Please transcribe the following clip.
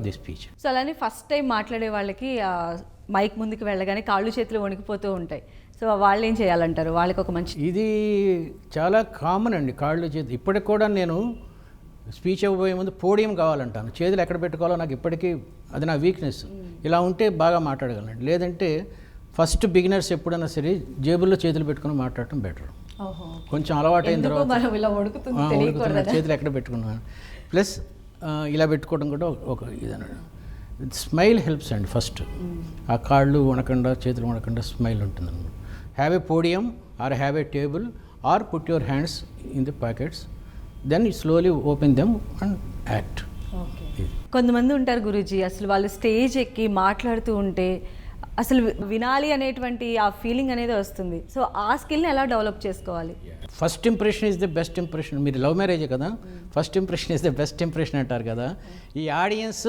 The speech. So అలానే first time మాట్లాడే వాళ్ళకి మైక్ ముందుకు వెళ్ళగానే కాళ్ళు చేతులు వణికిపోతూ ఉంటాయి. సో వాళ్ళు ఏం చేయాలంటారు? వాళ్ళకి ఒక మంచి ఇది చాలా కామన్ అండి, కాళ్ళు చేతులు. ఇప్పటికి కూడా నేను స్పీచ్ ఇవ్వబోయే ముందు పోడియం కావాలంటాను. చేతులు ఎక్కడ పెట్టుకోవాలో నాకు ఇప్పటికీ అది నా వీక్నెస్. ఇలా ఉంటే బాగా మాట్లాడగలండి. లేదంటే ఫస్ట్ బిగినర్స్ ఎప్పుడైనా సరే జేబుల్లో చేతులు పెట్టుకుని మాట్లాడటం బెటర్. కొంచెం అలవాటైన తర్వాత చేతులు ఎక్కడ పెట్టుకున్నాను. ప్లస్ ఇలా పెట్టుకోవడం కూడా ఒక ఇదన్నాడు. స్మైల్ హెల్ప్స్ అండి ఫస్ట్. ఆ కాళ్ళు వణకుండా చేతులు వణకుండా స్మైల్ ఉంటుంది అనమాట. Have a podium or have a table or put your hands in the pockets, then slowly open them and act. కొంతమంది ఉంటారు గురూజీ, అసలు వాళ్ళు స్టేజ్ ఎక్కి మాట్లాడుతూ ఉంటే అసలు వినాలి అనేటువంటి ఆ ఫీలింగ్ అనేది వస్తుంది. సో ఆ స్కిల్ని ఎలా డెవలప్ చేసుకోవాలి? First impression is the best impression. మీరు లవ్ మ్యారేజే కదా, first impression is the best impression అంటారు కదా. ఈ ఆడియన్స్